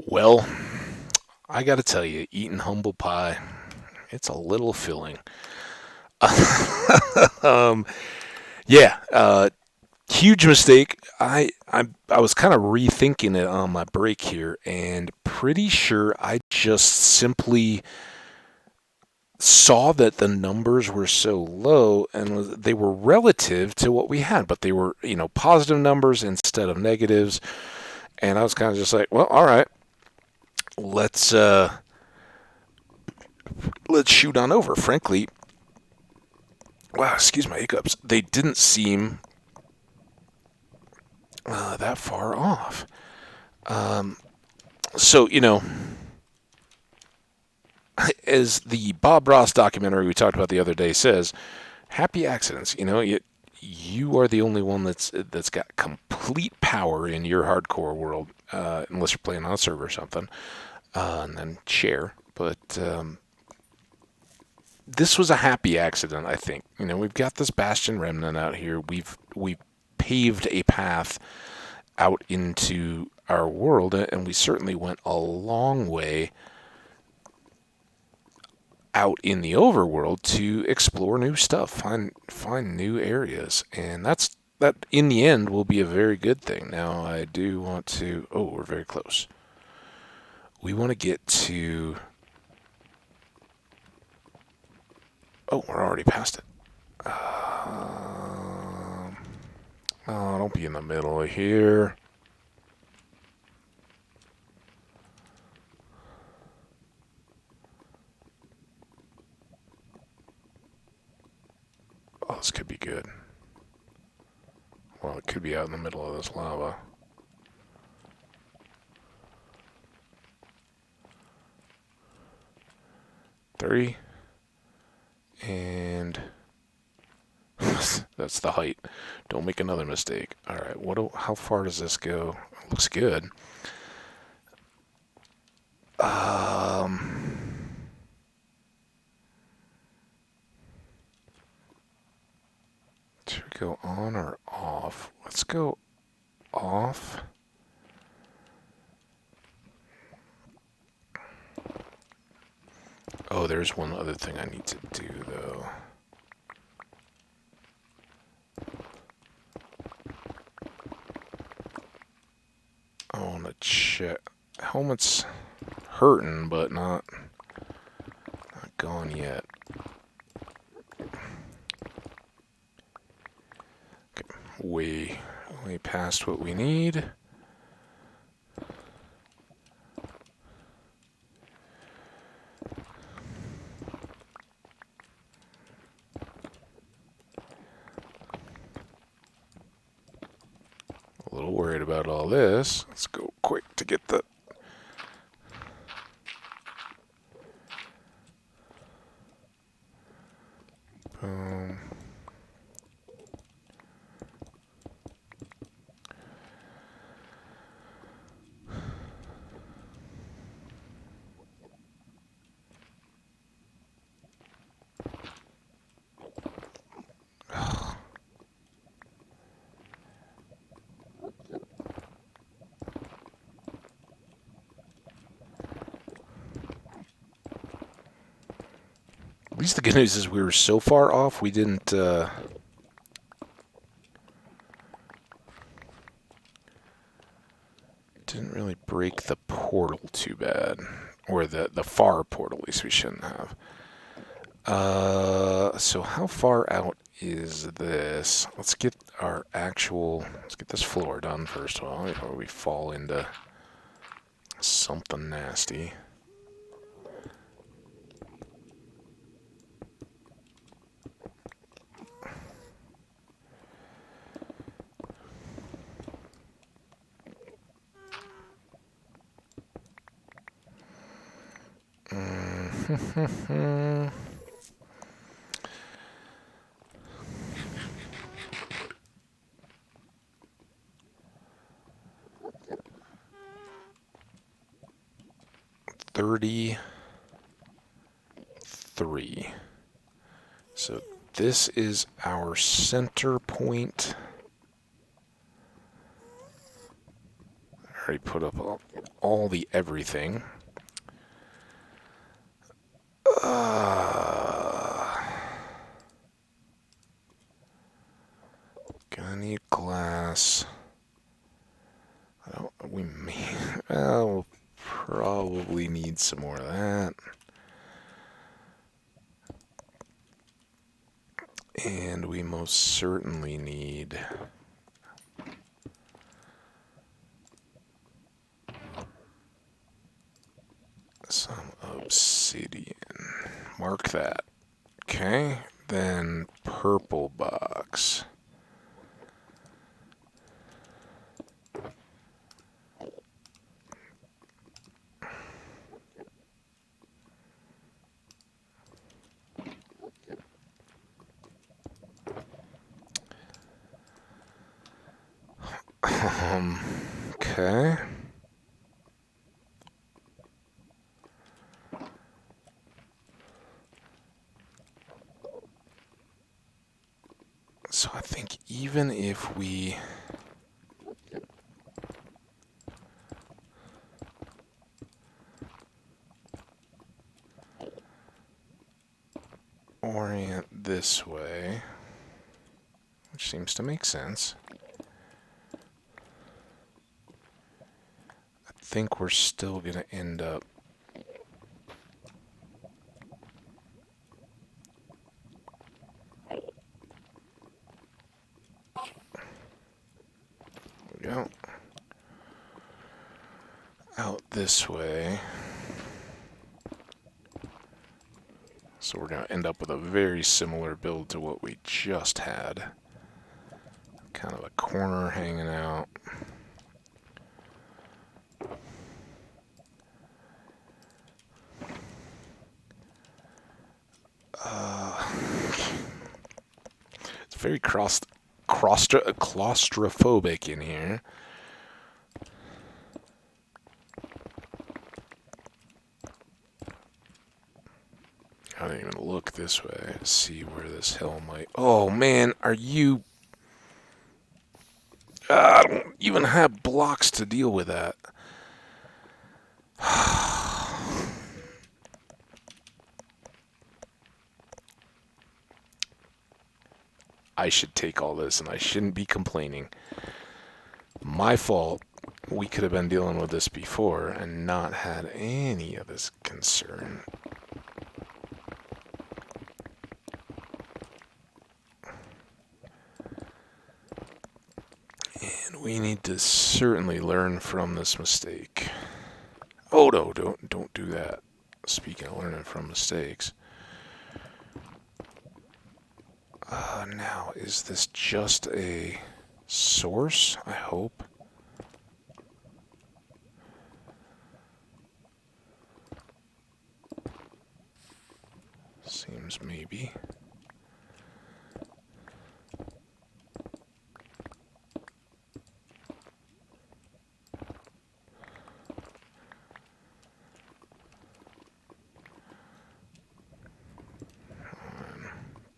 Well, I gotta tell you, eating humble pie, it's a little filling. um, yeah, huge mistake. I was kind of rethinking it on my break here, and pretty sure I just simply saw that the numbers were so low and they were relative to what we had, but they were, positive numbers instead of negatives. And I was kind of just like, well, all right, let's uh, let's shoot on over. Frankly, wow, excuse my hiccups. They didn't seem that far off. Um, so, as the Bob Ross documentary we talked about the other day says, happy accidents. You are the only one that's got complete power in your hardcore world, unless you're playing on a server or something, and then share. But this was a happy accident, I think. We've got this Bastion Remnant out here. We've paved a path out into our world, and we certainly went a long way out in the overworld to explore new stuff, find new areas, and that in the end will be a very good thing. Now, I do want to. Oh, we're very close. We want to get to. Oh, we're already past it. Oh, don't be in the middle of here. Oh, this could be good. Well, it could be out in the middle of this lava. Three. And that's the height. Don't make another mistake. All right. How far does this go? Looks good. Um, should we go on or off? Let's go off. Oh, there's one other thing I need to do though. I want to check. Helmet's hurting, but not gone yet. Okay, way past what we need. A little worried about all this. Let's go quick to get the. Boom. At least the good news is we were so far off we didn't really break the portal too bad, or the far portal. At least we shouldn't have. So how far out is this? Let's get this floor done first of all before we fall into something nasty. $33. So this is our center point. already put up all the everything. Gonna need glass. We may, we'll probably need some more of that. And we most certainly need some obsidian. Mark that. Okay, then purple box. Okay. So I think even if we orient this way, which seems to make sense, I think we're still going to end up go out this way. So we're going to end up with a very similar build to what we just had. Kind of a corner hanging out. It's very claustrophobic in here. I don't even look this way to see where this hill might... Oh, man, are you... I don't even have blocks to deal with that. I should take all this, and I shouldn't be complaining. My fault. We could have been dealing with this before and not had any of this concern. And we need to certainly learn from this mistake. Oh no, don't do that. Speaking of learning from mistakes. Now, is this just a source? I hope. Seems maybe.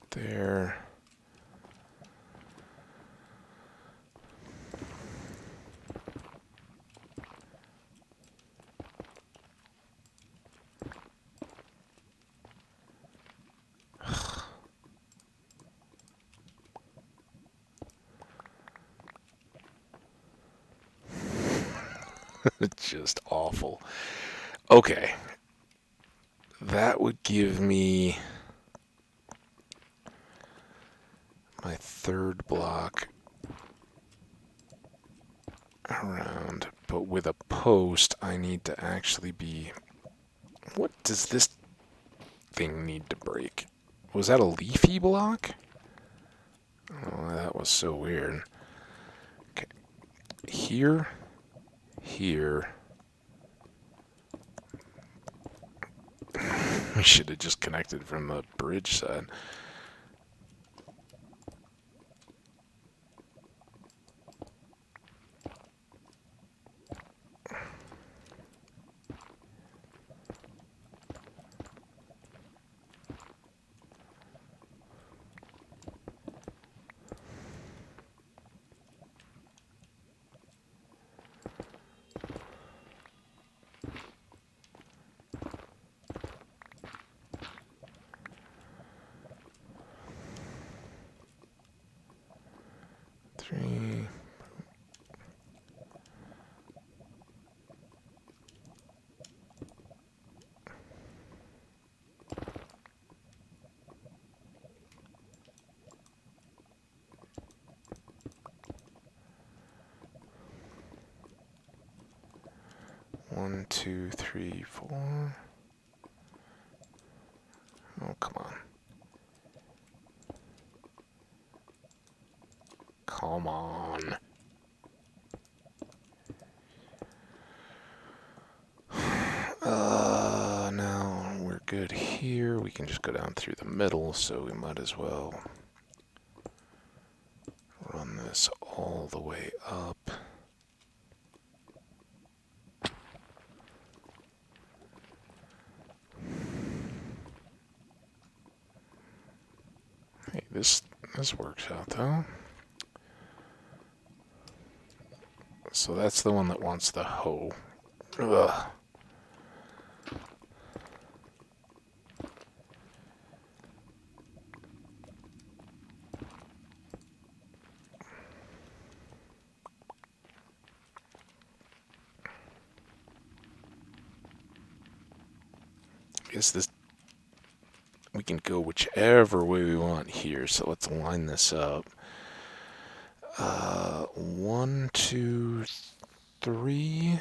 There. Just awful. Okay. That would give me my third block around, but with a post I need to actually be... What does this thing need to break? Was that a leafy block? Oh, that was so weird. Okay. Here. We should have just connected from the bridge side. 1, 2, 3, 4. Oh, come on. Come on. Now we're good here. We can just go down through the middle, so we might as well run this all the way up. Hey, this works out though. So that's the one that wants the hoe. Ugh. I guess this, we can go whichever way we want here, so let's line this up. 1, 2, 3.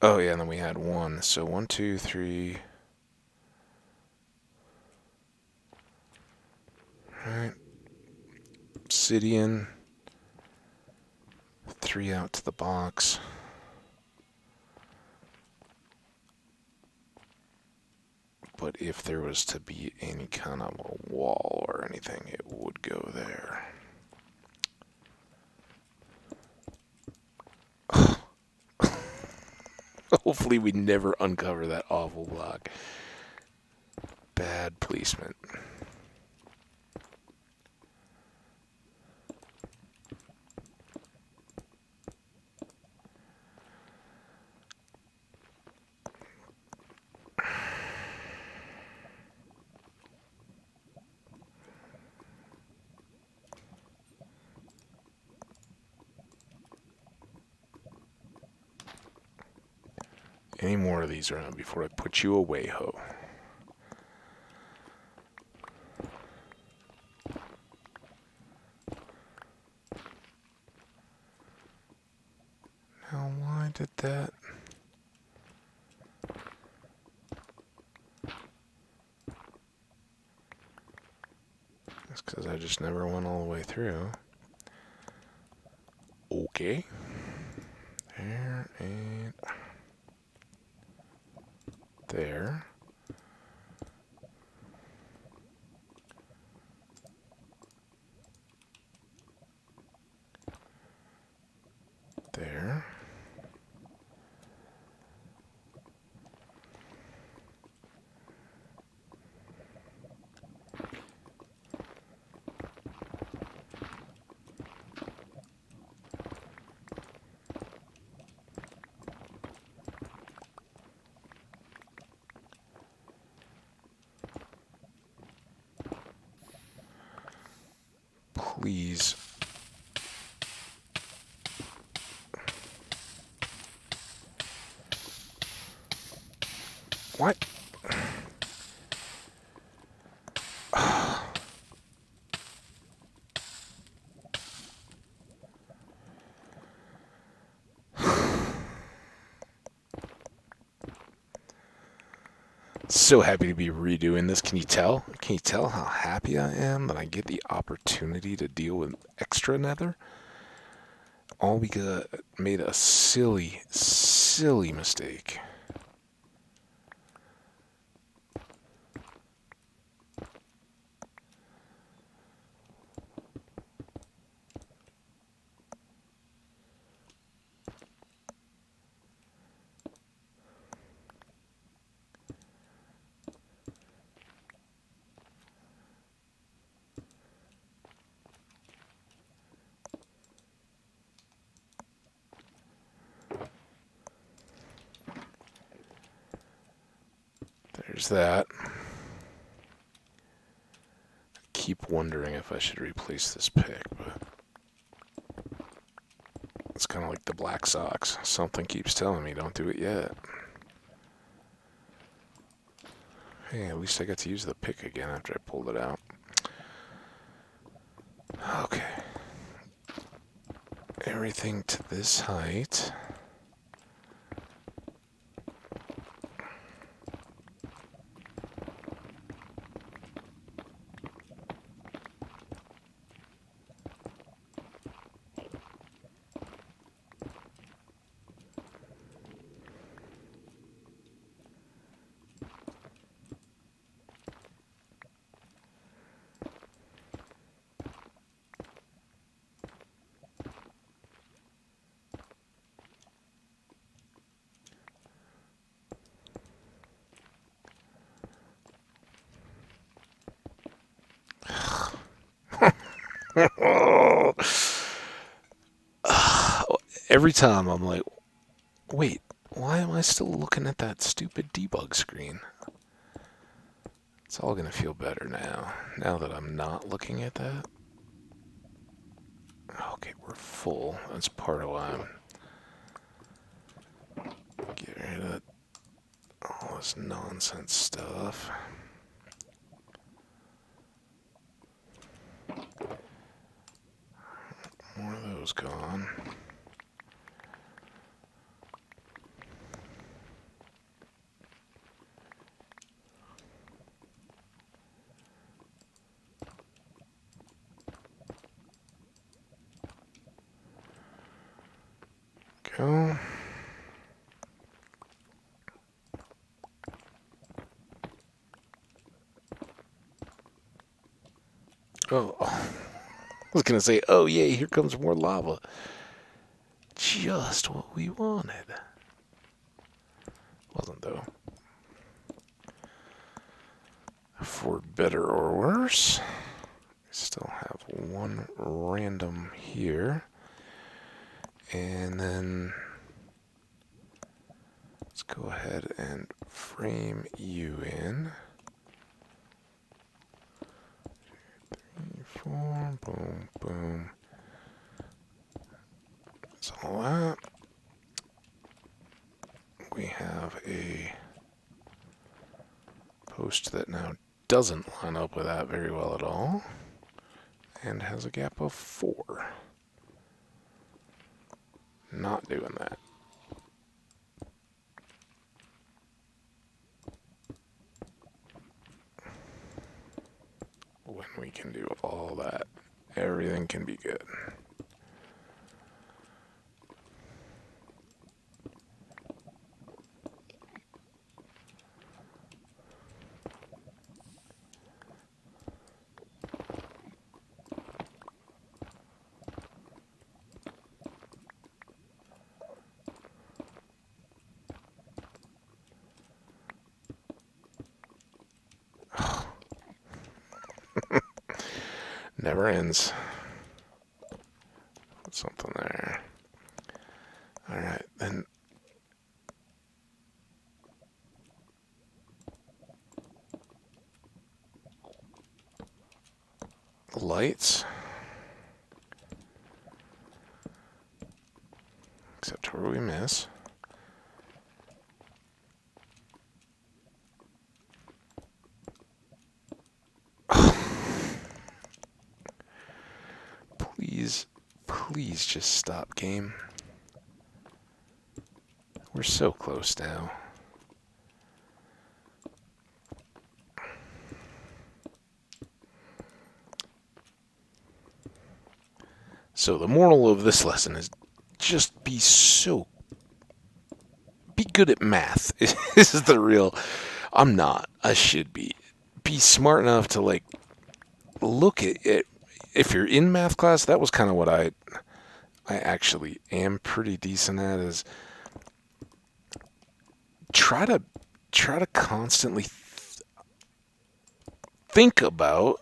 Oh yeah, and then we had 1. So 1, 2, 3. Alright. Obsidian. 3 out to the box. But if there was to be any kind of a wall or anything, it would go there. Hopefully we never uncover that awful block. Bad placement. Any more of these around before I put you away, ho. Now, why did that? That's because I just never went all the way through. Okay. There and there. There. Please. What? So happy to be redoing this. Can you tell? Can you tell how happy I am that I get the opportunity to deal with extra nether? All because I made a silly, silly mistake. There's that. Keep wondering if I should replace this pick, but it's kind of like the black socks. Something keeps telling me don't do it yet. Hey, at least I got to use the pick again after I pulled it out. Okay. Everything to this height. Every time I'm like, wait, why am I still looking at that stupid debug screen? It's all going to feel better now that I'm not looking at that. Okay, we're full. That's part of why I'm getting rid of all this nonsense stuff. More of those gone. Go. Oh, I was going to say, oh yeah, here comes more lava. Just what we wanted. Wasn't though. For better or worse, we still have one random here. And then let's go ahead and frame you in. 3, 4, boom, boom. That's all that. We have a post that now doesn't line up with that very well at all, and has a gap of 4. Not doing that. When we can do all that, everything can be good. Never ends. Put something there. Alright, then. Lights. Except where we miss. Please just stop, game. We're so close now. So the moral of this lesson is just be good at math. This is the real. I'm not. I should be. Be smart enough to like look at it. If you're in math class, that was kind of what I actually am pretty decent at, is try to constantly think about.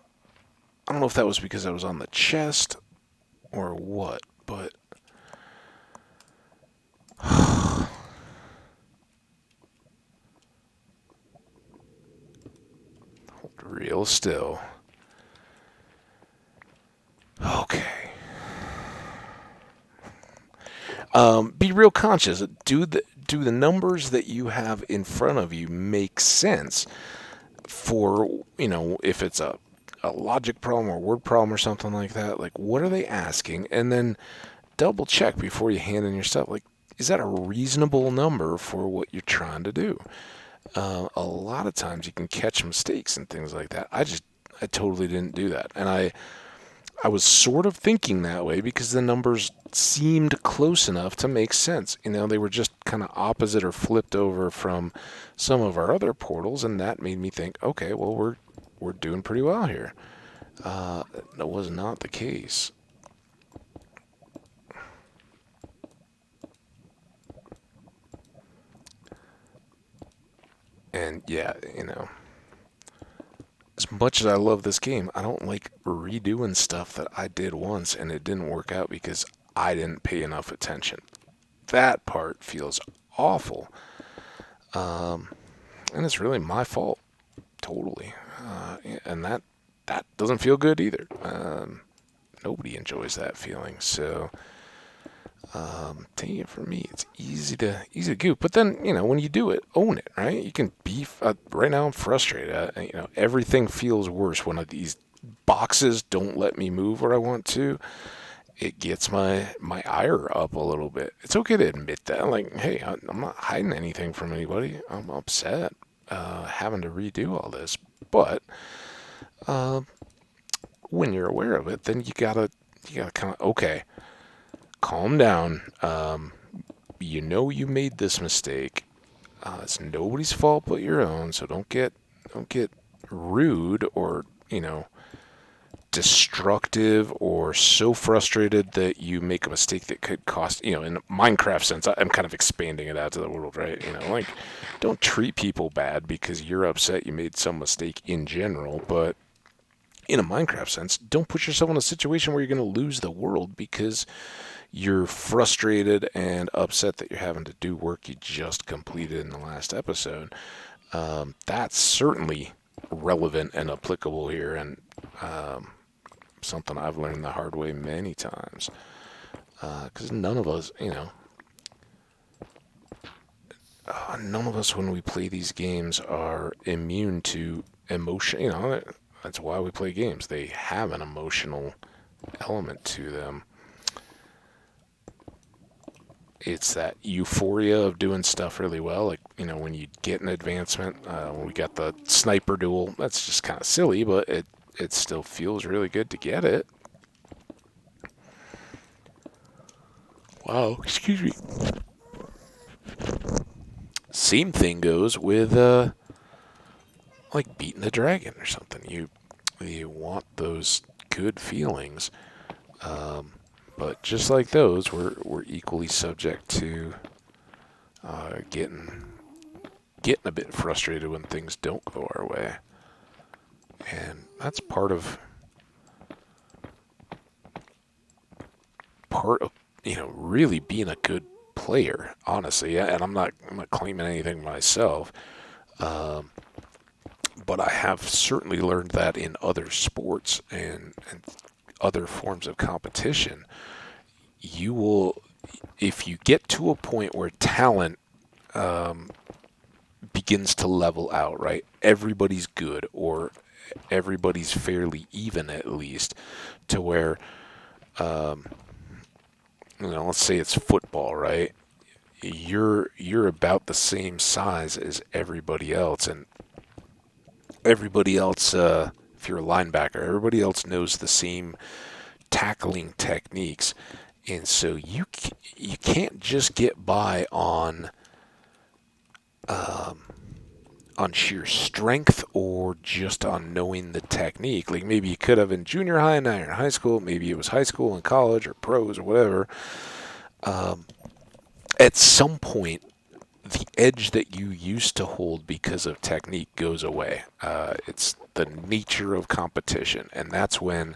I don't know if that was because I was on the chest or what, but hold real still. Okay. Be real conscious. Do the numbers that you have in front of you make sense for, if it's a logic problem or word problem or something like that, like, what are they asking? And then double check before you hand in your stuff. Like, is that a reasonable number for what you're trying to do? A lot of times you can catch mistakes and things like that. I totally didn't do that. And I was sort of thinking that way because the numbers seemed close enough to make sense. They were just kind of opposite or flipped over from some of our other portals, and that made me think, okay, well, we're doing pretty well here. That was not the case. And yeah, as much as I love this game, I don't like redoing stuff that I did once and it didn't work out because I didn't pay enough attention. That part feels awful. And it's really my fault, totally. And that doesn't feel good either. Nobody enjoys that feeling. So, take it from me, it's easy to goof. But then, when you do it, own it, right? You can be. Right now, I'm frustrated. Everything feels worse when these boxes don't let me move where I want to. It gets my ire up a little bit. It's okay to admit that. Like, hey, I'm not hiding anything from anybody. I'm upset having to redo all this. But when you're aware of it, then you gotta kind of, okay, calm down. You made this mistake. It's nobody's fault but your own. So don't get rude or destructive or so frustrated that you make a mistake that could cost. In a Minecraft sense, I'm kind of expanding it out to the world, right? Like, don't treat people bad because you're upset you made some mistake in general, but in a Minecraft sense, don't put yourself in a situation where you're going to lose the world because you're frustrated and upset that you're having to do work you just completed in the last episode. That's certainly relevant and applicable here, and something I've learned the hard way many times. Because none of us, none of us when we play these games are immune to emotion. That's why we play games. They have an emotional element to them. It's that euphoria of doing stuff really well. Like, when you get an advancement, when we got the sniper duel, that's just kind of silly, but it still feels really good to get it. Wow, excuse me. Same thing goes with, like beating a dragon or something. You want those good feelings. But just like those, we're equally subject to getting a bit frustrated when things don't go our way, and that's part of really being a good player. Honestly, and I'm not claiming anything myself, but I have certainly learned that in other sports and other forms of competition. You will, if you get to a point where talent begins to level out, right? Everybody's good, or everybody's fairly even at least, to where, let's say it's football, right? You're about the same size as everybody else, and everybody else, if you're a linebacker, everybody else knows the same tackling techniques. And so you can't just get by on sheer strength or just on knowing the technique. Like, maybe you could have in junior high, now you're in high school. Maybe it was high school and college or pros or whatever. At some point, the edge that you used to hold because of technique goes away. It's the nature of competition, and that's when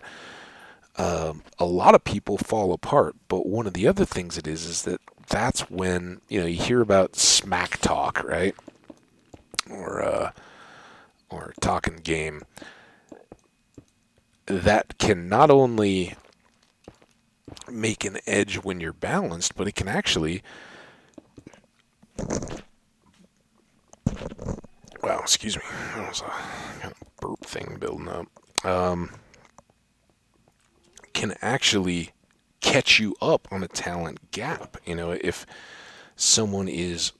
a lot of people fall apart. But one of the other things it is that that's when, you hear about smack talk, right? Or talking game. That can not only make an edge when you're balanced, but it can actually, wow, excuse me. That was a kind of burp thing building up. Can actually catch you up on a talent gap. If someone is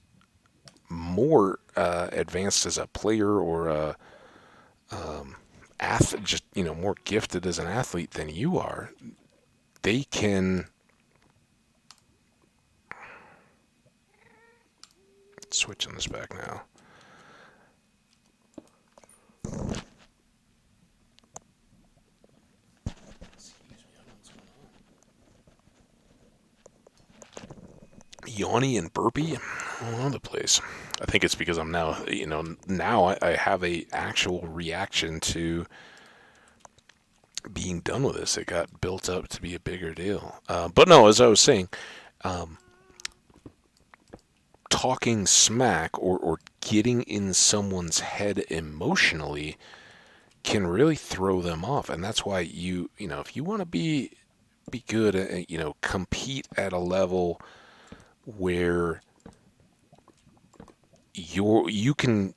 more advanced as a player or a just more gifted as an athlete than you are, they can switching this back now. Yawny and burpy all over the place. I think it's because I'm now, I have a actual reaction to being done with this. It got built up to be a bigger deal. But no, as I was saying, talking smack or getting in someone's head emotionally can really throw them off. And that's why if you want to be good at, compete at a level where you can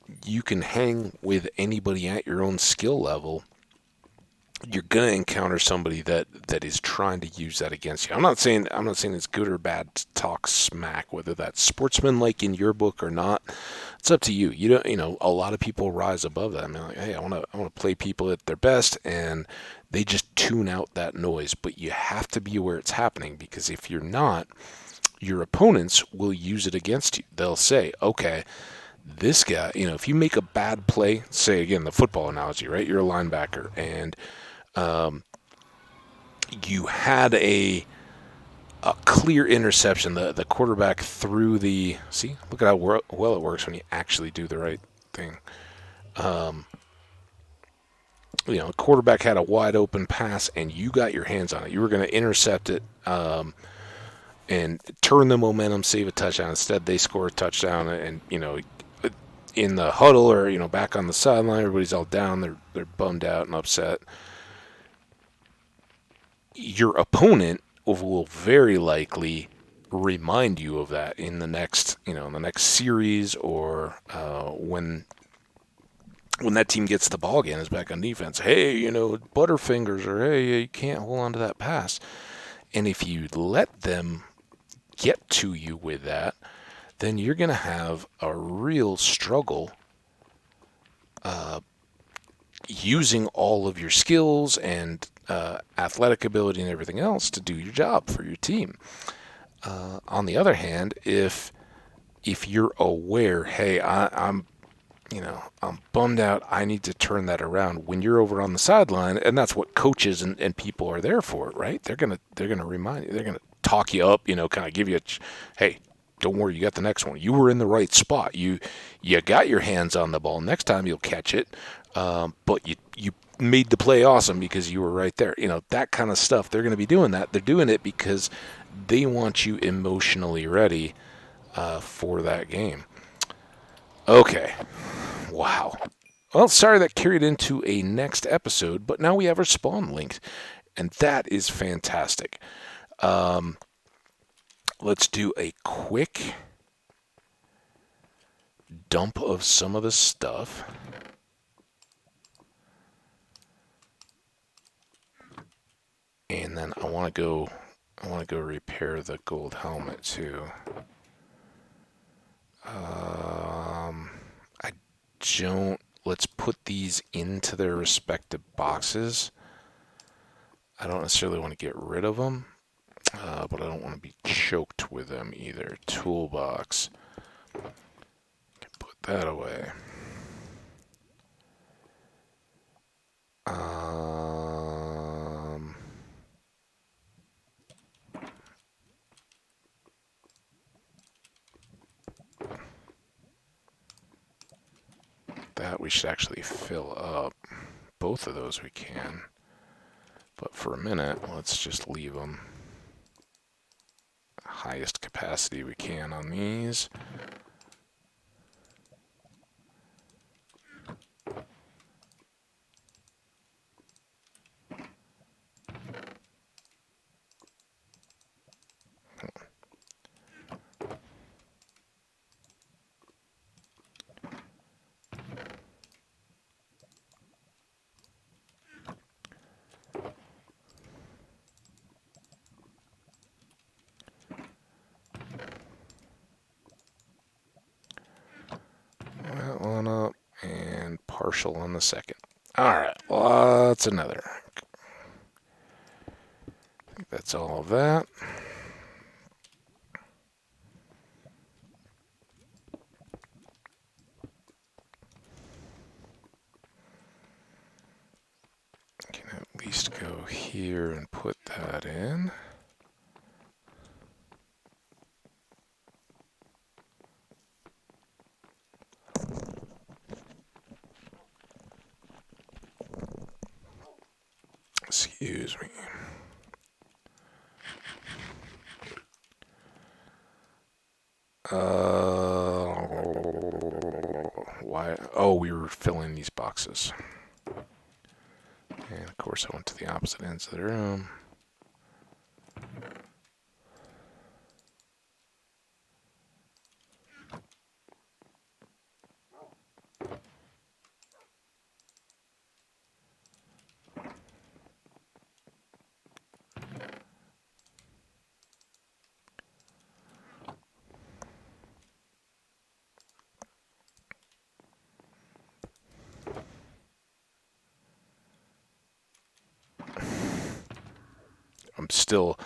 hang with anybody at your own skill level, you're gonna encounter somebody that is trying to use that against you. I'm not saying it's good or bad to talk smack, whether that's sportsmanlike in your book or not. It's up to you. A lot of people rise above that. I mean, like, hey, I want to play people at their best, and they just tune out that noise. But you have to be aware it's happening, because if you're not, your opponents will use it against you. They'll say, okay, this guy, if you make a bad play, say again, the football analogy, right? You're a linebacker, and you had a clear interception. The quarterback threw the... See? Look at how well it works when you actually do the right thing. The quarterback had a wide open pass, and you got your hands on it. You were going to intercept it and turn the momentum, save a touchdown. Instead, they score a touchdown, and, in the huddle or, back on the sideline, everybody's all down. They're bummed out and upset. Your opponent will very likely remind you of that in the next series, or when that team gets the ball again, is back on defense. Hey, Butterfingers, or hey, you can't hold on to that pass. And if you let them get to you with that, then you're going to have a real struggle using all of your skills and athletic ability and everything else to do your job for your team. On the other hand, if you're aware, hey, I'm bummed out, I need to turn that around, when you're over on the sideline, and that's what coaches and people are there for, right? They're gonna remind you, they're gonna talk you up, kind of give you hey, don't worry, you got the next one. You were in the right spot. You got your hands on the ball. Next time you'll catch it. But you made the play awesome because you were right there. That kind of stuff. They're going to be doing that. They're doing it because they want you emotionally ready for that game. Okay. Wow. Well, sorry that carried into a next episode, but now we have our spawn linked, and that is fantastic. Let's do a quick dump of some of the stuff. And then I want to go repair the gold helmet too. Let's put these into their respective boxes. I don't necessarily want to get rid of them, but I don't want to be choked with them either. Toolbox. Can put that away. That we should actually fill up. Both of those we can. But for a minute, let's just leave them highest capacity we can on these. partial on the second. Alright, lots another. I think that's all of that. Can at least go here and put that in. Excuse me. Why? Oh, we were filling these boxes. And of course I went to the opposite ends of the room. I'm still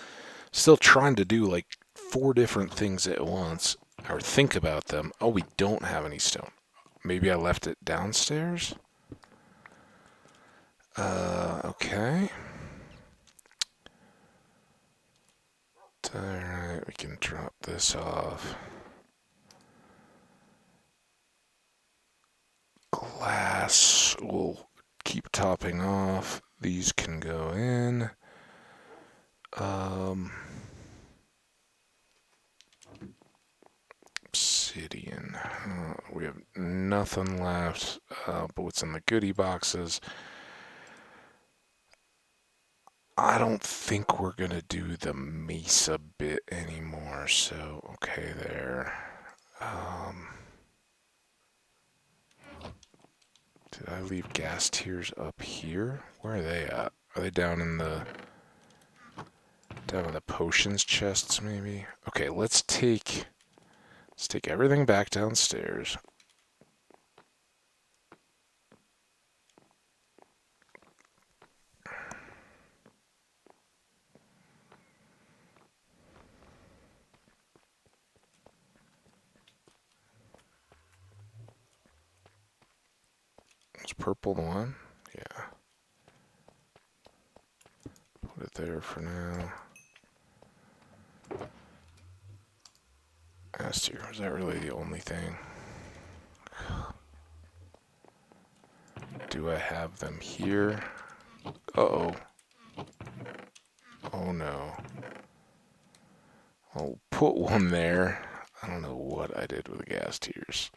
trying to do like 4 different things at once, or think about them. Oh, we don't have any stone. Maybe I left it downstairs? Okay. Alright, we can drop this off. Glass will keep topping off. These can go in. Obsidian. We have nothing left, but what's in the goodie boxes? I don't think we're going to do the mesa bit anymore, so okay there. Did I leave gas tiers up here? Where are they at? Are they down in the potions chests maybe? Okay, let's take everything back downstairs. Is purple the one? Yeah. Put it there for now. S tier, was that really the only thing? Do I have them here? Uh-oh. Oh no. I'll put one there. I don't know what I did with the gas tiers.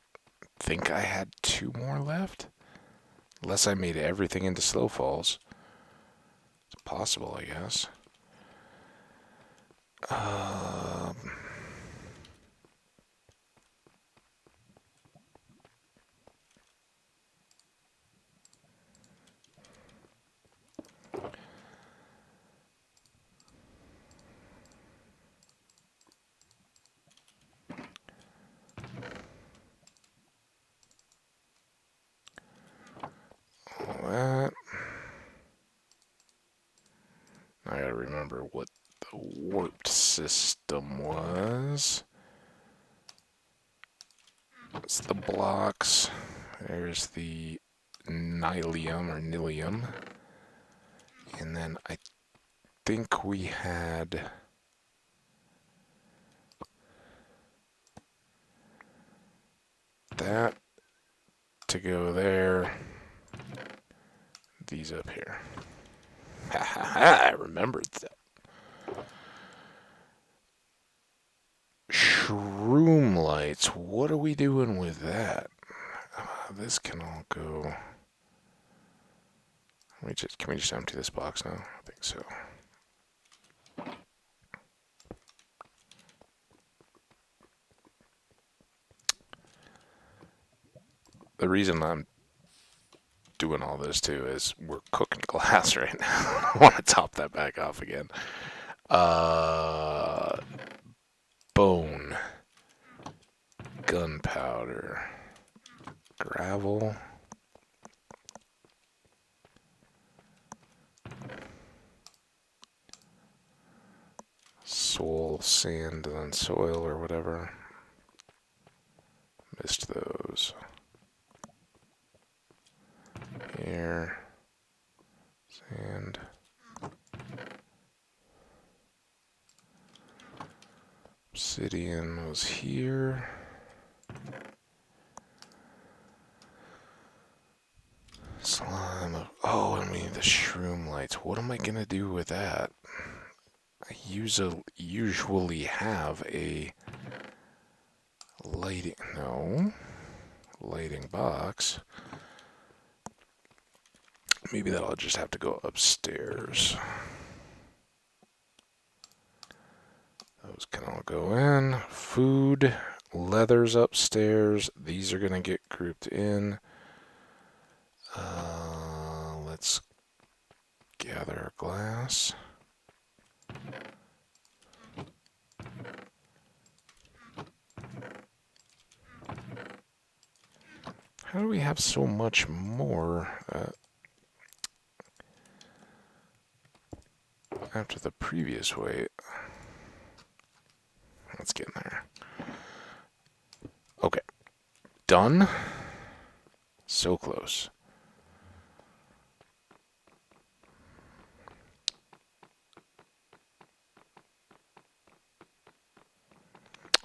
Think I had 2 more left? Unless I made everything into slow falls. It's possible, I guess. All that. I gotta remember what the warped system was. It's the blocks. There's the nylium or nilium. And then I think we had that to go there. These up here. Ha ha ha, I remembered that. Shroom lights. What are we doing with that? This can all go. Can we just empty this box now? I think so. The reason I'm doing all this too is we're cooking glass right now. I want to top that back off again. Bone, gunpowder, gravel. soil, sand, and then soil or whatever. Missed those. Here. Sand. Obsidian was here. Slime. Oh, I mean the shroom lights. What am I gonna do with that? I usually have a lighting. No. Lighting box. Maybe that'll just have to go upstairs. Those can all go in. Food, leather's upstairs. These are going to get grouped in. Let's gather our glass. How do we have so much more after the previous weight? Let's get in there. Okay. Done. So close.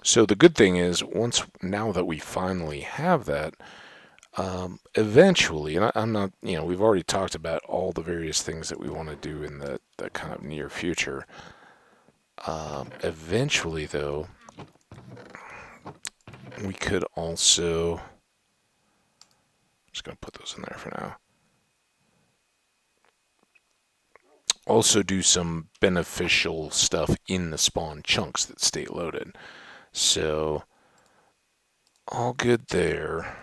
So the good thing is, now that we finally have that, eventually, and I'm not, we've already talked about all the various things that we want to do in the kind of near future. Eventually, though, we could also, I'm just going to put those in there for now. Also do some beneficial stuff in the spawn chunks that stay loaded. So, all good there.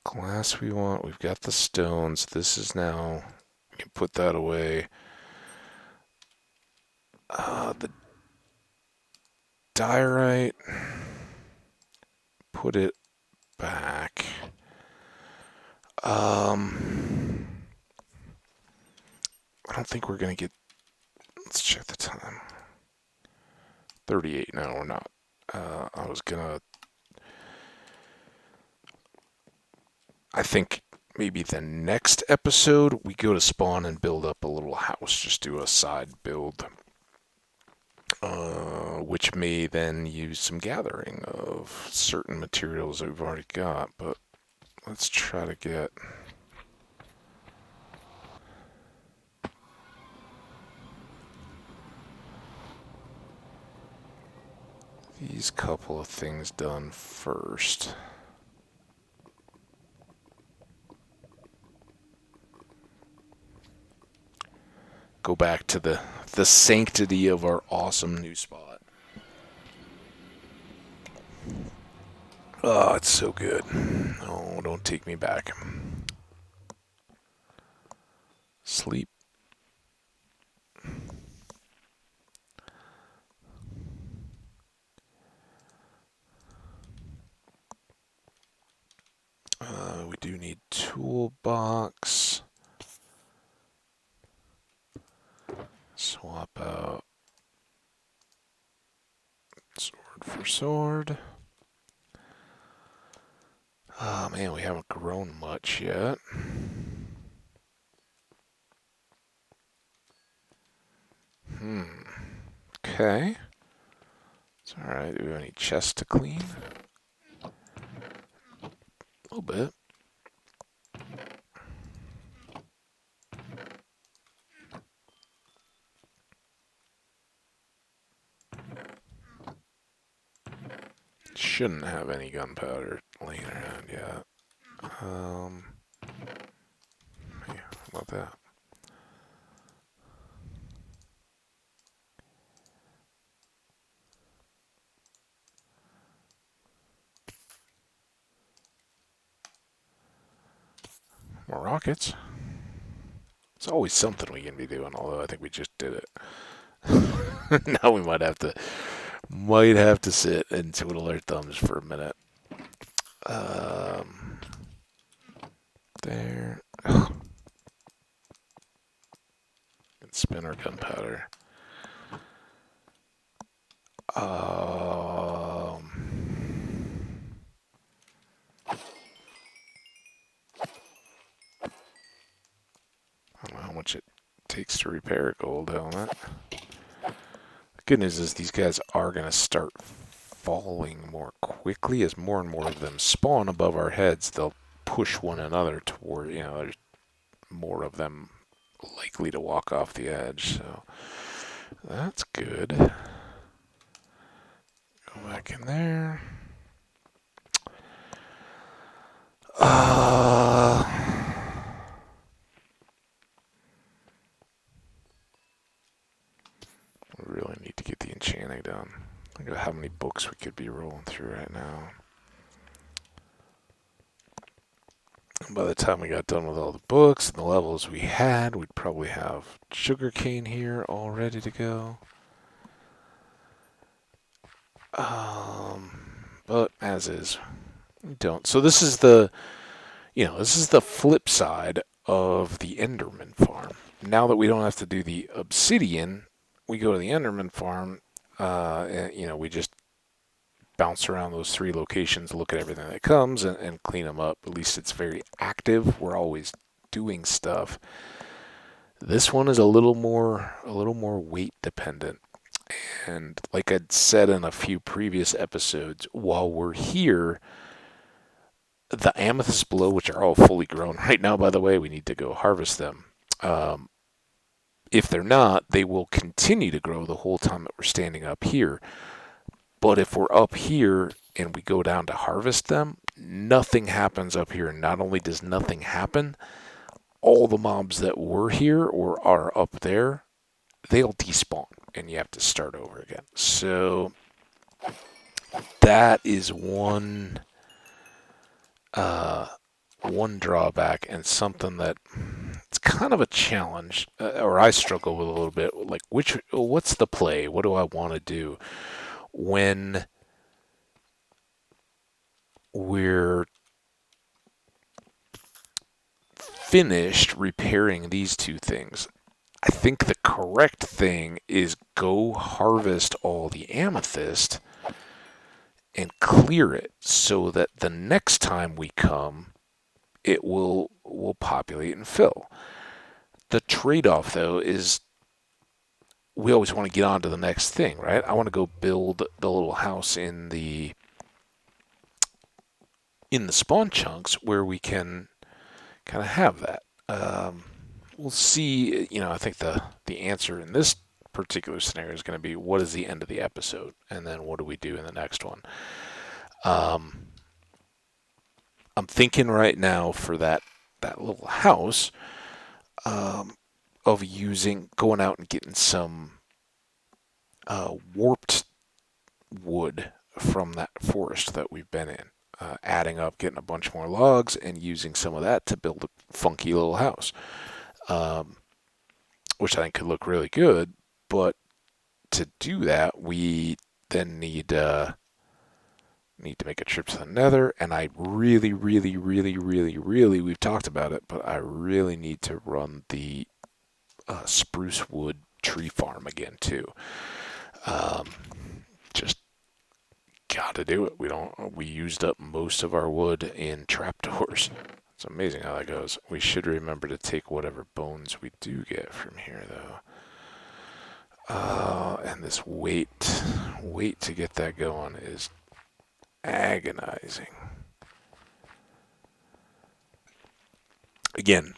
Glass we want. We've got the stones. This is now, we can put that away. The diorite, put it back. I don't think we're going to get, let's check the time. 38, no, we're not. I think maybe the next episode we go to spawn and build up a little house, just do a side build, which may then use some gathering of certain materials that we've already got, but let's try to get these couple of things done first. Go back to the sanctity of our awesome new spot. Oh, it's so good. Oh, don't take me back. Sleep. We do need toolbox. Swap out sword for sword. Oh man, we haven't grown much yet. Okay. It's alright. Do we have any chests to clean? A little bit. Shouldn't have any gunpowder laying around yet. Yeah, how about that? More rockets. It's always something we can be doing, although I think we just did it. Now we might have to sit and twiddle our thumbs for a minute. There. And spin or gunpowder. I don't know how much it takes to repair a gold helmet. The good news is these guys are going to start falling more quickly as more and more of them spawn above our heads. They'll push one another toward, there's more of them likely to walk off the edge. So that's good. Go back in there. We really need to get the enchanting done. Look at how many books we could be rolling through right now. And by the time we got done with all the books and the levels we had, we'd probably have sugarcane here all ready to go. But as is, we don't. So this is the flip side of the Enderman farm. Now that we don't have to do the obsidian, we go to the Enderman farm, and we just bounce around those 3 locations, look at everything that comes, and clean them up. At least it's very active. We're always doing stuff. This one is a little more weight dependent. And like I'd said in a few previous episodes, while we're here, the amethysts below, which are all fully grown right now, by the way, we need to go harvest them. If they're not, they will continue to grow the whole time that we're standing up here. But if we're up here and we go down to harvest them, nothing happens up here. Not only does nothing happen, all the mobs that were here or are up there, they'll despawn and you have to start over again. So that is one drawback and something that it's kind of a challenge, or I struggle with a little bit. Like, what's the play? What do I want to do when we're finished repairing these 2 things? I think the correct thing is go harvest all the amethyst and clear it so that the next time we come, it will populate and fill. The trade-off, though, is we always want to get on to the next thing, right? I want to go build the little house in the spawn chunks where we can kind of have that. We'll see. I think the answer in this particular scenario is going to be what is the end of the episode, and then what do we do in the next one. I'm thinking right now for that little house of going out and getting some warped wood from that forest that we've been in, adding up, getting a bunch more logs, and using some of that to build a funky little house, which I think could look really good. But to do that, we then need to make a trip to the Nether, and I really, we've talked about it, but I really need to run the spruce wood tree farm again too. Just gotta do it. We used up most of our wood in trapdoors. It's amazing how that goes. We should remember to take whatever bones we do get from here, though. And this wait to get that going is agonizing. Again,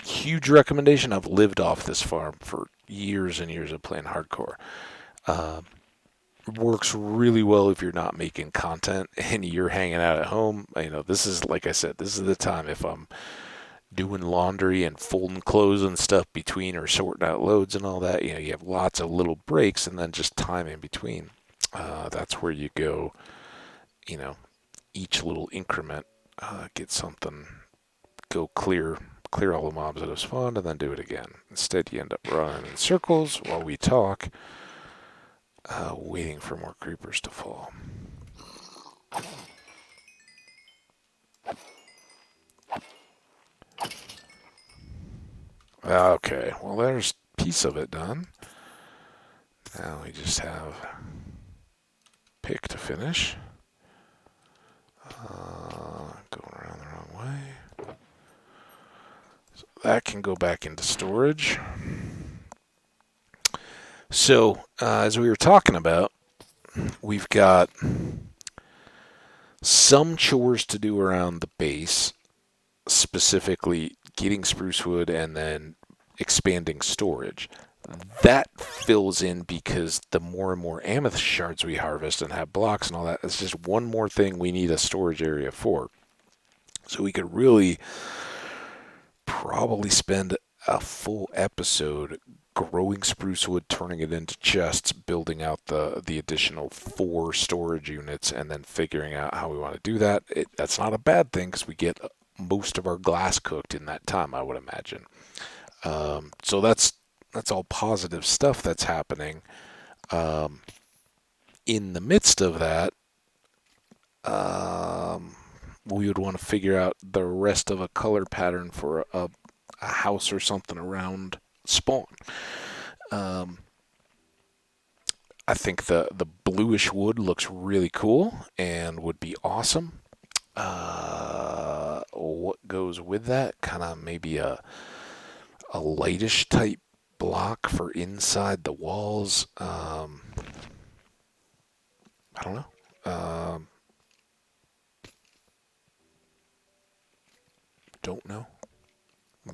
huge recommendation. I've lived off this farm for years and years of playing hardcore. Works really well if you're not making content and you're hanging out at home. This is, like I said, this is the time if I'm doing laundry and folding clothes and stuff between, or sorting out loads and all that. You have lots of little breaks and then just time in between. That's where you go. Each little increment, get something, go clear all the mobs that have spawned, and then do it again. Instead, you end up running in circles while we talk, waiting for more creepers to fall. Okay, well, there's piece of it done. Now we just have pick to finish. Going around the wrong way. So that can go back into storage. So, as we were talking about, we've got some chores to do around the base, specifically getting spruce wood and then expanding storage. That fills in because the more and more amethyst shards we harvest and have blocks and all that, it's just one more thing we need a storage area for. So we could really probably spend a full episode growing spruce wood, turning it into chests, building out the additional 4 storage units, and then figuring out how we want to do that. That's not a bad thing because we get most of our glass cooked in that time, I would imagine. So that's all positive stuff that's happening. In the midst of that, we would want to figure out the rest of a color pattern for a house or something around spawn. I think the bluish wood looks really cool and would be awesome. What goes with that? Kind of maybe a lightish type block for inside the walls. I don't know. Don't know.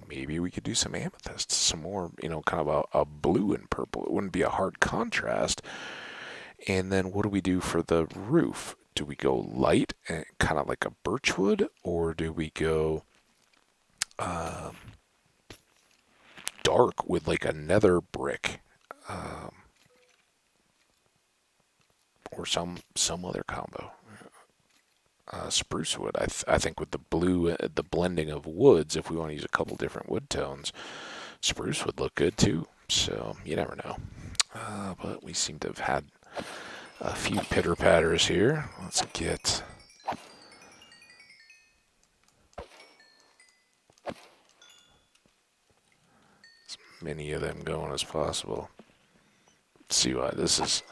Maybe we could do some amethyst, some more, kind of a blue and purple. It wouldn't be a hard contrast. And then what do we do for the roof? Do we go light and kind of like a birchwood, or do we go dark with like a nether brick, or some other combo? Spruce wood, I think with the blue, the blending of woods, if we want to use a couple different wood tones, spruce would look good too. So you never know. But we seem to have had a few pitter patters here. Let's get as many of them going as possible. Let's see why this is.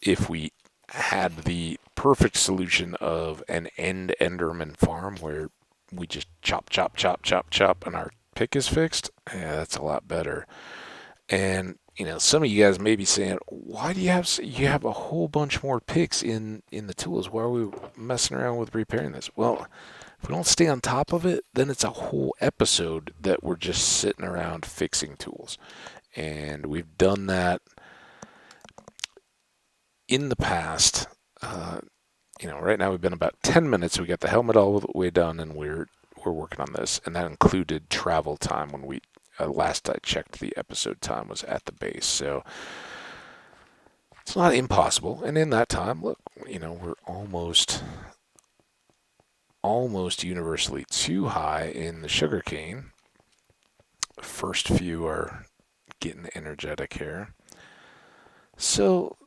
If we had the perfect solution of an end Enderman farm where we just chop, chop, chop, chop, chop, and our pick is fixed, yeah, that's a lot better. And some of you guys may be saying, "Why do you have a whole bunch more picks in the tools? Why are we messing around with repairing this?" Well, if we don't stay on top of it, then it's a whole episode that we're just sitting around fixing tools, and we've done that in the past. Right now we've been about 10 minutes. We got the helmet all the way done, and we're working on this, and that included travel time when we last I checked, the episode time was at the base. So it's not impossible. And in that time, look, we're almost universally too high in the sugarcane. First few are getting energetic here. So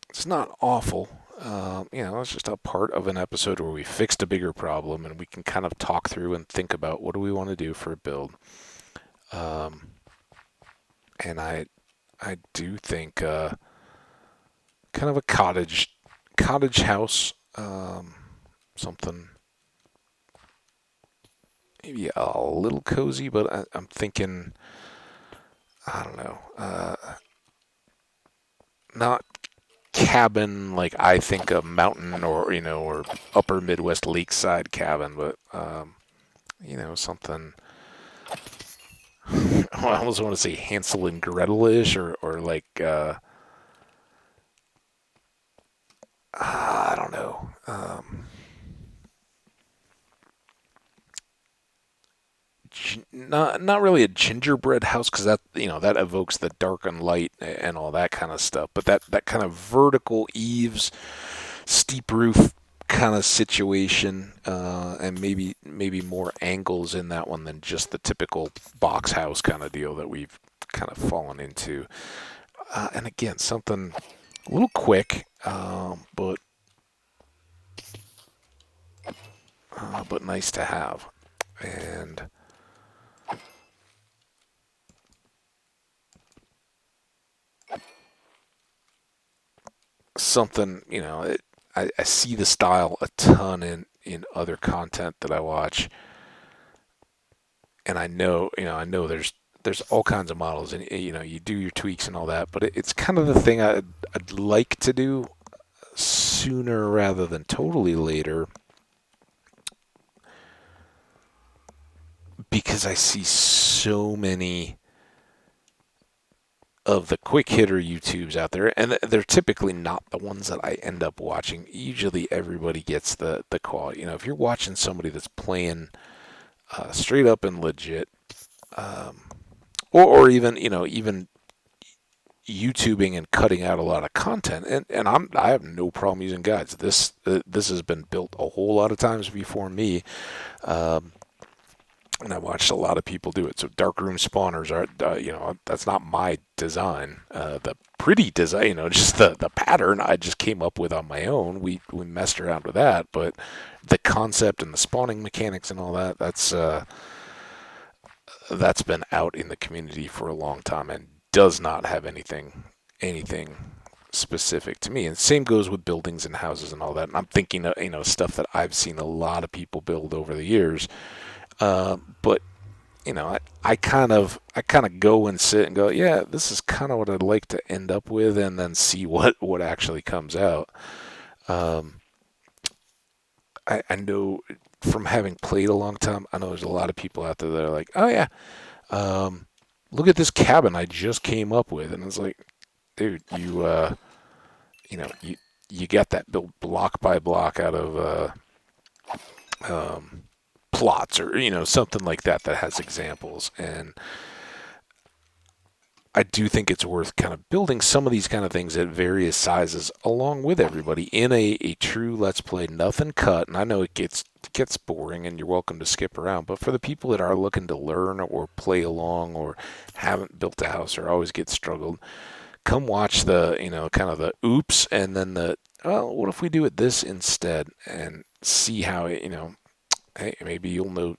it's not awful. It's just a part of an episode where we fixed a bigger problem, and we can kind of talk through and think about what do we want to do for a build. And I do think kind of a cottage house, something maybe a little cozy, but I'm thinking, I don't know, not cabin like I think a mountain or upper Midwest lakeside cabin, but something. I almost want to say Hansel and Gretel-ish, or like I don't know. Not really a gingerbread house, because that evokes the dark and light and all that kind of stuff. But that kind of vertical eaves, steep roof kind of situation, and maybe more angles in that one than just the typical box house kind of deal that we've kind of fallen into. And again, something a little quick, but nice to have. And something, I see the style a ton in other content that I watch, and I know there's all kinds of models, and you do your tweaks and all that, but it's kind of the thing I'd like to do sooner rather than totally later, because I see so many of the quick hitter YouTubes out there, and they're typically not the ones that I end up watching. Usually everybody gets the quality. If you're watching somebody that's playing straight up and legit, um, or even YouTubing and cutting out a lot of content, and I have no problem using guides. This has been built a whole lot of times before me. Um, and I watched a lot of people do it. So darkroom spawners are, that's not my design. The pretty design, just the pattern I just came up with on my own. We messed around with that, but the concept and the spawning mechanics and all that, that's been out in the community for a long time and does not have anything specific to me. And same goes with buildings and houses and all that. And I'm thinking of, stuff that I've seen a lot of people build over the years. But I kind of go and sit and go, yeah, this is kind of what I'd like to end up with, and then see what actually comes out. Um, I know from having played a long time, I know there's a lot of people out there that are like, oh yeah, look at this cabin I just came up with, and it's like, dude, you got that built block by block out of plots, or something like that has examples. And I do think it's worth kind of building some of these kind of things at various sizes along with everybody in a true let's play, nothing cut. And I know it gets boring and you're welcome to skip around, but for the people that are looking to learn or play along or haven't built a house or always get struggled, come watch the kind of the oops, and then well, what if we do it this instead, and see how hey, maybe you'll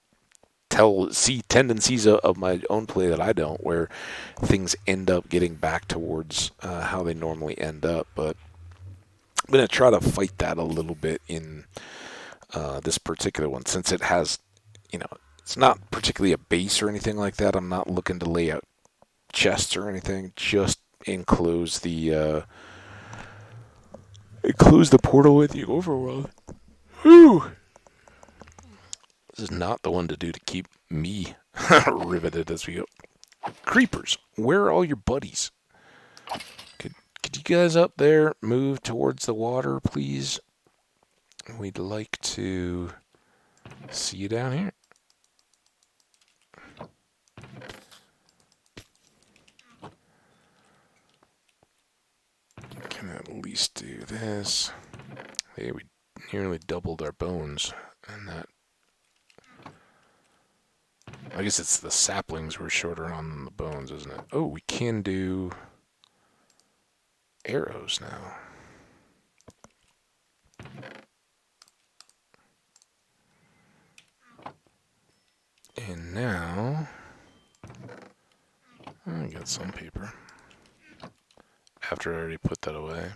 see tendencies of my own play that I don't, where things end up getting back towards how they normally end up. But I'm going to try to fight that a little bit in this particular one, since it has, it's not particularly a base or anything like that. I'm not looking to lay out chests or anything, just enclose the portal with the overworld. Whew. This is not the one to do to keep me riveted as we go. Creepers, where are all your buddies? Could you guys up there move towards the water, please? We'd like to see you down here. Can at least do this. Hey, we nearly doubled our bones, and that. I guess it's the saplings we're shorter on than the bones, isn't it? Oh, we can do arrows now. And now, I got some paper. After I already put that away.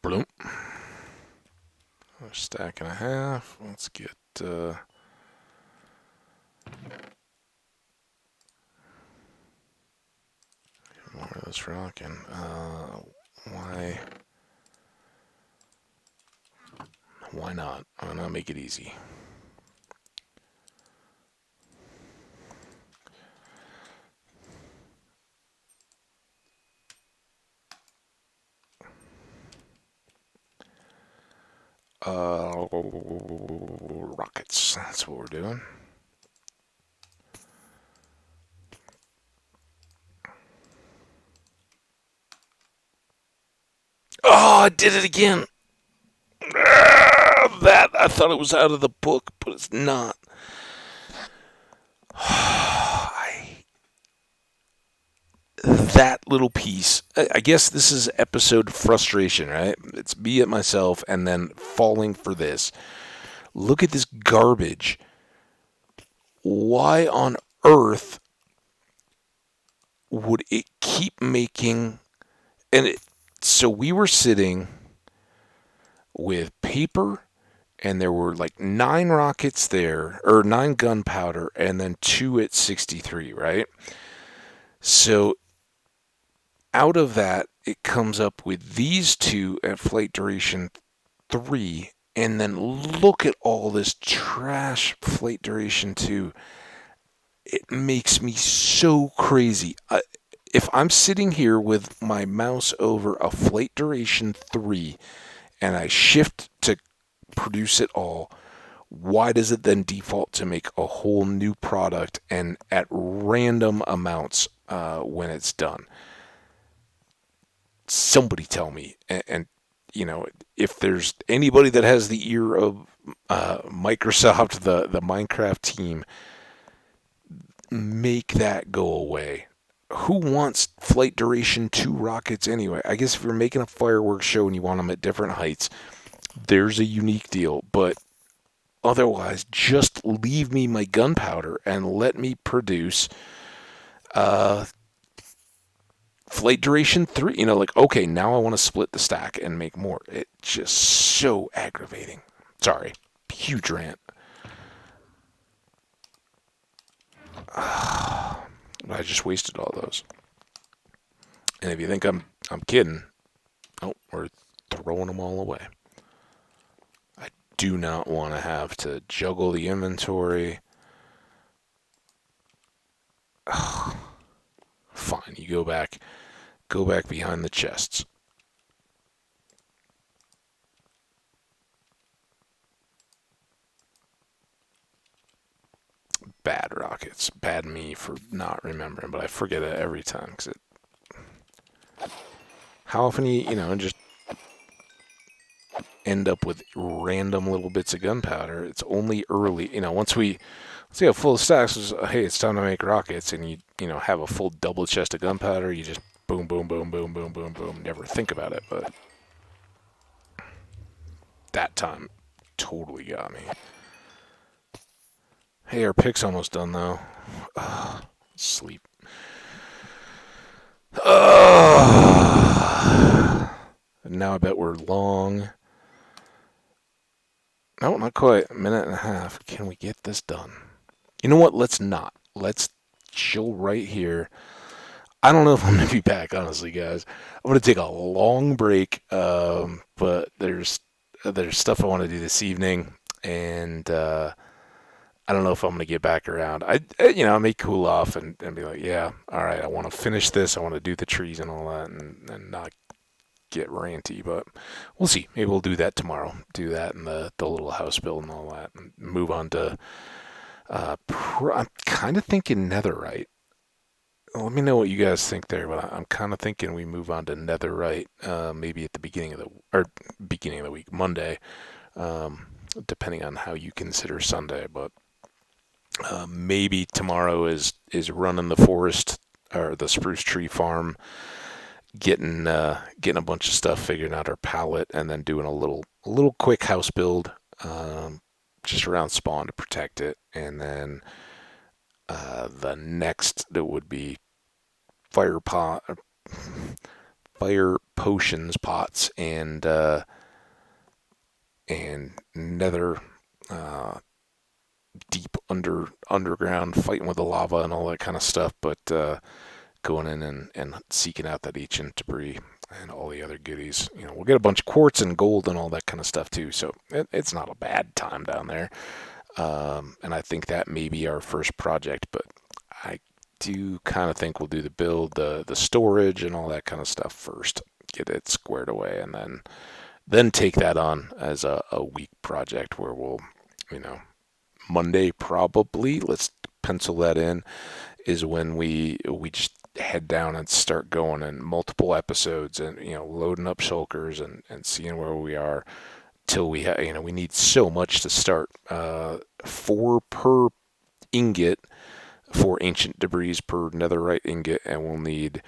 Bloom. A stack and a half. Let's get more of this rocking. Why not? Why not make it easy? Rockets. That's what we're doing. Oh, I did it again. That, I thought it was out of the book, but it's not. That little piece. I guess this is episode frustration, right? It's me at myself and then falling for this. Look at this garbage. why on earth would it keep making? And so we were sitting with paper, and there were like 9 rockets there, or 9 gunpowder, and then 2 at 63, right? So out of that, it comes up with these 2 at flight duration 3, and then look at all this trash flight duration 2. It makes me so crazy. If I'm sitting here with my mouse over a flight duration 3 and I shift to produce it all, why does it then default to make a whole new product and at random amounts when it's done? Somebody tell me. And if there's anybody that has the ear of Microsoft, the Minecraft team, make that go away. Who wants flight duration 2 rockets anyway? I guess if you're making a fireworks show and you want them at different heights, there's a unique deal. But otherwise, just leave me my gunpowder and let me produce uh, flight duration 3. Like, okay, now I want to split the stack and make more. It's just so aggravating. Sorry, huge rant. I just wasted all those. And if you think I'm kidding, oh, we're throwing them all away. I do not want to have to juggle the inventory. Fine, you go back behind the chests. Bad rockets. Bad me for not remembering, but I forget it every time. How often just end up with random little bits of gunpowder? It's only early. Once you have full stacks, hey, it's time to make rockets, and you have a full double chest of gunpowder. You just boom, boom, boom, boom, boom, boom, boom. Never think about it, but that time totally got me. Hey, our pick's almost done though. Sleep. Now I bet we're long. No, not quite. A minute and a half. Can we get this done? You know what? Let's not. Let's chill right here. I don't know if I'm going to be back, honestly, guys. I'm going to take a long break, but there's stuff I want to do this evening, and I don't know if I'm going to get back around. I may cool off and be like, yeah, all right, I want to finish this. I want to do the trees and all that, and not get ranty, but we'll see. Maybe we'll do that tomorrow. Do that and the little house build and all that, and move on to. I'm kind of thinking netherite. Let me know what you guys think there, but I'm kind of thinking we move on to netherite, maybe at the beginning of the week, Monday, depending on how you consider Sunday. But maybe tomorrow is running the forest or the spruce tree farm, getting a bunch of stuff, figuring out our palette, and then doing a little quick house build, just around spawn to protect it, and then the next that would be fire potions pots and nether deep underground fighting with the lava and all that kind of stuff, but going in and seeking out that ancient debris and all the other goodies. We'll get a bunch of quartz and gold and all that kind of stuff too, so it's not a bad time down there. And I think that may be our first project, but I do kind of think we'll do the build, the storage and all that kind of stuff first, get it squared away, and then take that on as a week project where we'll, Monday probably, let's pencil that in, is when we just head down and start going in multiple episodes and, loading up shulkers and seeing where we are till we we need so much to start. 4 per ingot for ancient debris per netherite ingot, and we'll need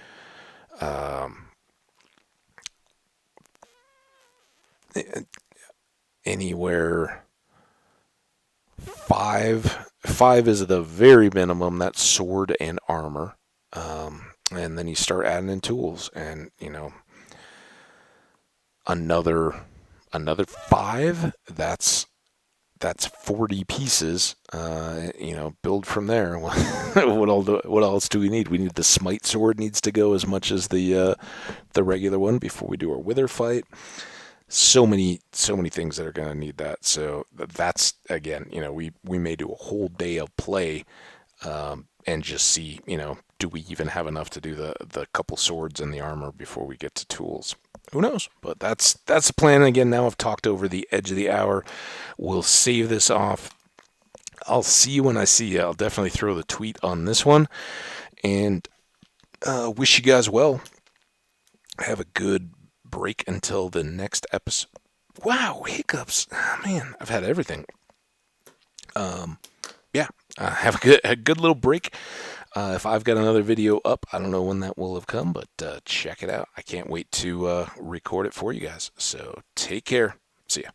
anywhere 5 5 is the very minimum. That's sword and armor. And then you start adding in tools, and another 5. That's 40 pieces. Build from there. What else do we need? We need the smite sword needs to go as much as the regular one before we do our wither fight. So many things that are going to need that. So that's, again, we may do a whole day of play, and just see, do we even have enough to do the couple swords and the armor before we get to tools? Who knows? But that's the plan. Again, now I've talked over the edge of the hour. We'll save this off. I'll see you when I see you. I'll definitely throw the tweet on this one. And wish you guys well. Have a good break until the next episode. Wow, hiccups. Oh, man, I've had everything. Yeah, have a good little break. If I've got another video up, I don't know when that will have come, but check it out. I can't wait to record it for you guys. So take care. See ya.